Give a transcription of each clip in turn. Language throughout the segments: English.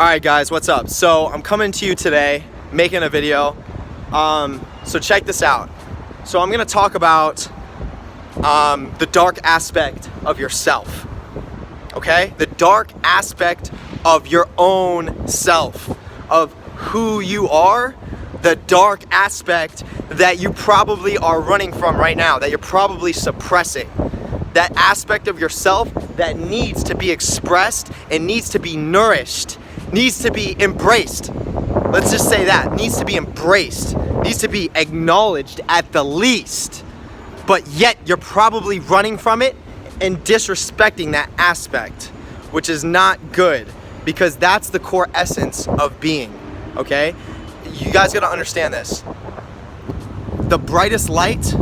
Alright guys, what's up? So I'm coming to you today, making a video. So check this out. So I'm gonna talk about the dark aspect of yourself. Okay? The dark aspect of your own self, of who you are, the dark aspect that you probably are running from right now, that you're probably suppressing. That aspect of yourself that needs to be expressed and needs to be nourished, needs to be embraced. Let's just say that, needs to be embraced, needs to be acknowledged at the least. But yet you're probably running from it and disrespecting that aspect, which is not good, because that's the core essence of being, okay? You guys gotta understand this. The brightest light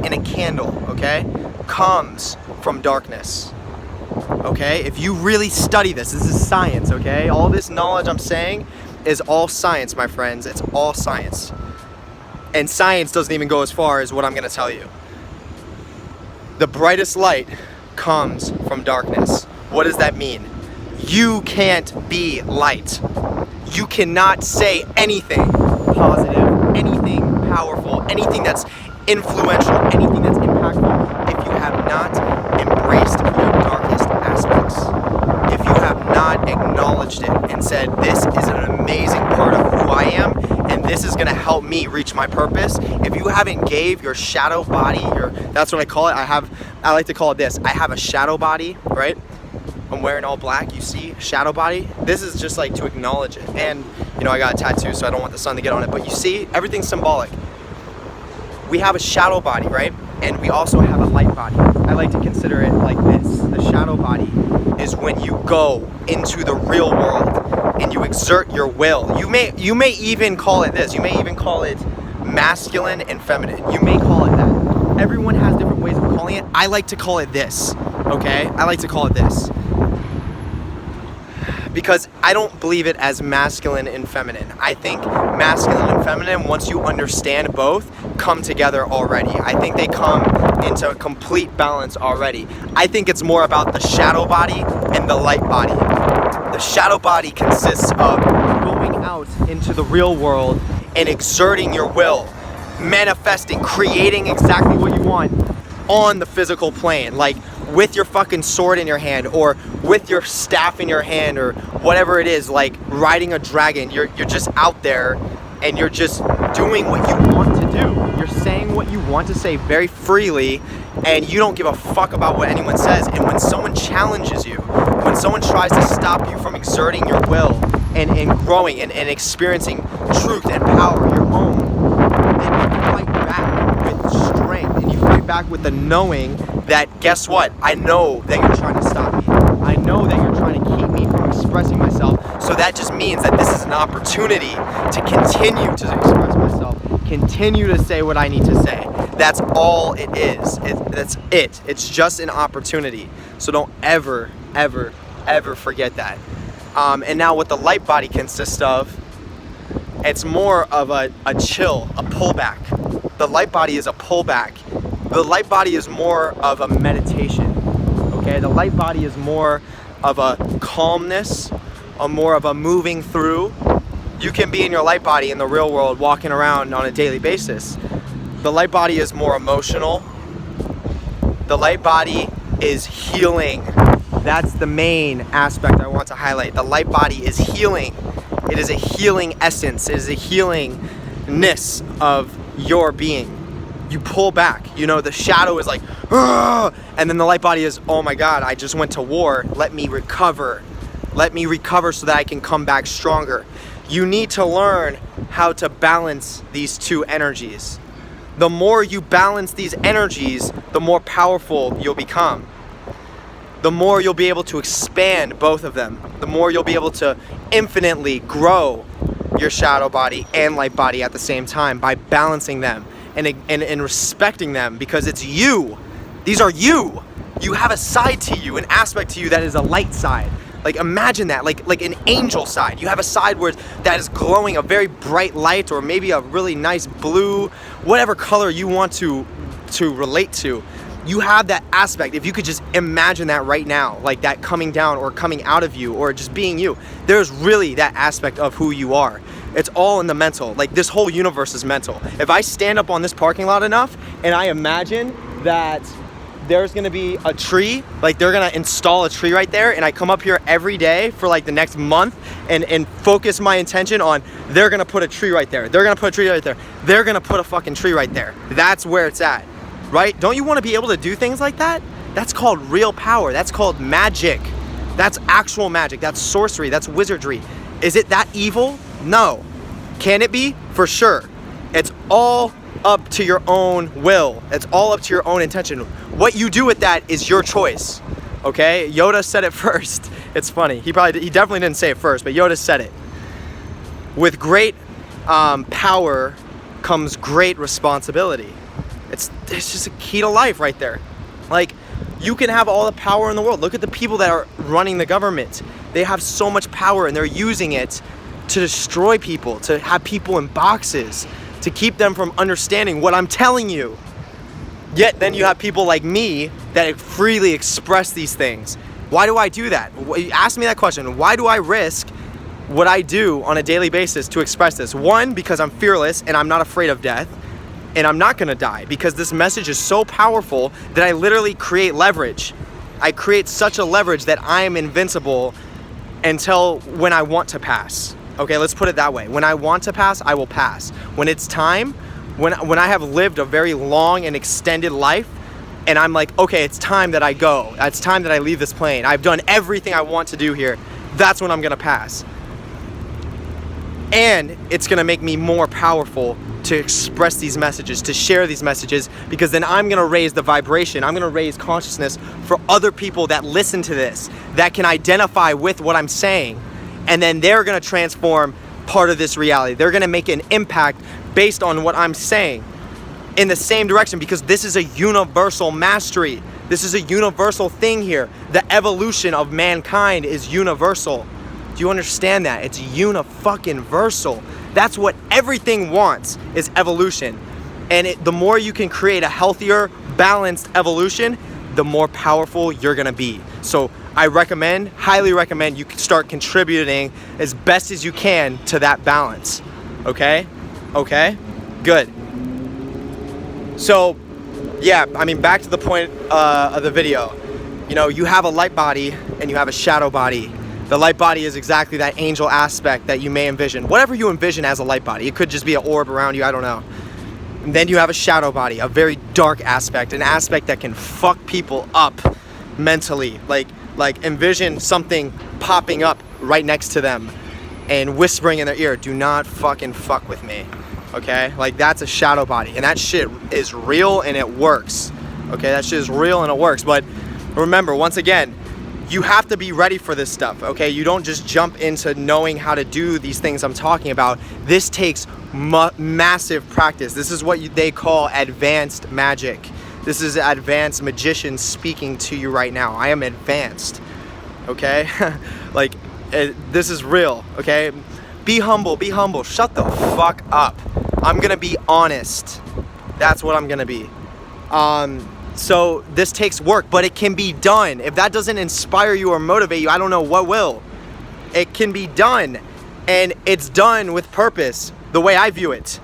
in a candle, okay, comes from darkness. Okay, if you really study this is science, okay? All this knowledge I'm saying is all science, my friends. It's all science. And science doesn't even go as far as what I'm gonna tell you. The brightest light comes from darkness. What does that mean? You can't be light. You cannot say anything positive, anything powerful, anything that's influential, anything that's impactful if you have not embraced your darkest aspects. If you have not acknowledged it and said, this is an amazing part of who I am and this is gonna help me reach my purpose. If you haven't gave your shadow body, that's what I call it. I like to call it this. I have a shadow body, right? I'm wearing all black, you see, shadow body. This is just like to acknowledge it. And I got a tattoo, so I don't want the sun to get on it, but you see, everything's symbolic. We have a shadow body, right? And we also have a light body. I like to consider it like this. The shadow body is when you go into the real world and you exert your will. You may even call it this. You may even call it masculine and feminine. You may call it that. Everyone has different ways of calling it. I like to call it this, okay? I like to call it this. Because I don't believe it as masculine and feminine. I think masculine and feminine, once you understand both, come together already. I think they come into a complete balance already. I think it's more about the shadow body and the light body. The shadow body consists of going out into the real world and exerting your will, manifesting, creating exactly what you want on the physical plane, like with your fucking sword in your hand or with your staff in your hand or whatever it is, like riding a dragon. You're just out there and you're just doing what you want to do. You're saying what you want to say very freely and you don't give a fuck about what anyone says. And when someone challenges you, when someone tries to stop you from exerting your will and growing and experiencing truth and power, your own, then you fight back with strength and you fight back with the knowing that, guess what? I know that you're trying to stop me. I know that you're trying to keep me from expressing myself. So that just means that this is an opportunity to continue to express myself, continue to say what I need to say. That's all it is. That's it. It's just an opportunity. So don't ever, ever, ever forget that. And now what the light body consists of, it's more of a chill, a pullback. The light body is a pullback. The light body is more of a meditation, okay? The light body is more of a calmness, or more of a moving through. You can be in your light body in the real world, walking around on a daily basis. The light body is more emotional. The light body is healing. That's the main aspect I want to highlight. The light body is healing. It is a healing essence. It is a healingness of your being. You pull back, the shadow is like, "Argh!" And then the light body is, oh my God, I just went to war. Let me recover so that I can come back stronger. You need to learn how to balance these two energies. The more you balance these energies, the more powerful you'll become. The more you'll be able to expand both of them. The more you'll be able to infinitely grow your shadow body and light body at the same time by balancing them and respecting them, because it's you. These are you. You have a side to you, an aspect to you that is a light side. Like imagine that, like an angel side. You have a side that is glowing a very bright light, or maybe a really nice blue, whatever color you want to relate to. you have that aspect. If you could just imagine that right now, like that coming down or coming out of you or just being you, there's really that aspect of who you are. It's all in the mental. Like this whole universe is mental. If I stand up on this parking lot enough and I imagine that there's gonna be a tree, like they're gonna install a tree right there, and I come up here every day for like the next month and focus my intention on they're gonna put a tree right there, they're gonna put a tree right there, they're gonna put a fucking tree right there. That's where it's at, right? Don't you wanna be able to do things like that? That's called real power. That's called magic. That's actual magic. That's sorcery. That's wizardry. Is it that evil? No. Can it be? For sure. It's all up to your own will. It's all up to your own intention. What you do with that is your choice. Okay? Yoda said it first. It's funny. He definitely didn't say it first, but Yoda said it. With great power comes great responsibility. It's just a key to life right there. Like, you can have all the power in the world. Look at the people that are running the government. They have so much power and they're using it to destroy people, to have people in boxes, to keep them from understanding what I'm telling you. Yet then you have people like me that freely express these things. Why do I do that? Ask me that question. Why do I risk what I do on a daily basis to express this? One, because I'm fearless and I'm not afraid of death, and I'm not gonna die, because this message is so powerful that I literally create leverage. I create such a leverage that I am invincible until when I want to pass. Okay, let's put it that way. When I want to pass, I will pass. When it's time, when I have lived a very long and extended life, and I'm like, okay, it's time that I go. It's time that I leave this plane. I've done everything I want to do here. That's when I'm gonna pass. And it's gonna make me more powerful to express these messages, to share these messages, because then I'm gonna raise the vibration. I'm gonna raise consciousness for other people that listen to this, that can identify with what I'm saying. And then they're gonna transform part of this reality. They're gonna make an impact based on what I'm saying in the same direction, because this is a universal mastery. This is a universal thing here. The evolution of mankind is universal. Do you understand that? It's uni-fucking-versal. That's what everything wants, is evolution. And the more you can create a healthier, balanced evolution, the more powerful you're gonna be. So I recommend, highly recommend, you start contributing as best as you can to that balance. Okay? Okay? Good. So, yeah, I mean, back to the point of the video. You know, you have a light body and you have a shadow body. The light body is exactly that angel aspect that you may envision. Whatever you envision as a light body. It could just be an orb around you, I don't know. And then you have a shadow body, a very dark aspect, an aspect that can fuck people up mentally. Like envision something popping up right next to them and whispering in their ear, do not fucking fuck with me. Okay? Like, that's a shadow body. And that shit is real and it works. Okay? That shit is real and it works. But remember, once again, you have to be ready for this stuff, okay? You don't just jump into knowing how to do these things I'm talking about. This takes massive practice. This is what they call advanced magic. This is advanced magician speaking to you right now. I am advanced, okay? Like, this is real, okay? Be humble, be humble. Shut the fuck up. I'm gonna be honest. That's what I'm gonna be. So this takes work, but it can be done. If that doesn't inspire you or motivate you, I don't know what will. It can be done, and it's done with purpose, the way I view it,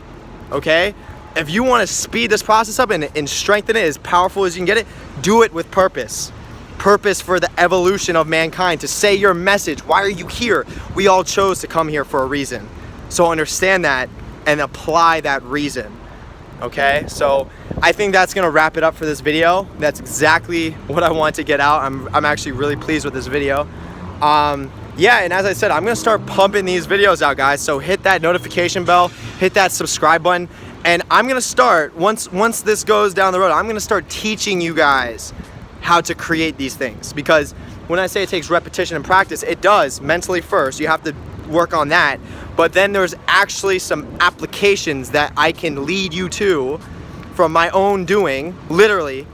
okay? If you want to speed this process up and strengthen it as powerful as you can get it, do it with purpose. Purpose for the evolution of mankind, to say your message. Why are you here? We all chose to come here for a reason. So understand that and apply that reason. Okay, so I think that's gonna wrap it up for this video. That's exactly what I want to get out. I'm actually really pleased with this video. Yeah, and as I said, I'm gonna start pumping these videos out, guys. So hit that notification bell, hit that subscribe button, and I'm gonna start, once this goes down the road, I'm gonna start teaching you guys how to create these things. Because when I say it takes repetition and practice, it does, mentally first. You have to work on that. But then there's actually some applications that I can lead you to from my own doing, literally,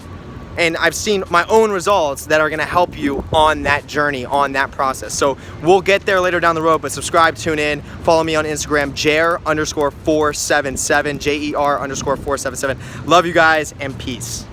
and I've seen my own results that are gonna help you on that journey, on that process. So we'll get there later down the road, but subscribe, tune in, follow me on Instagram, Jer_477, JER_477. Love you guys, and peace.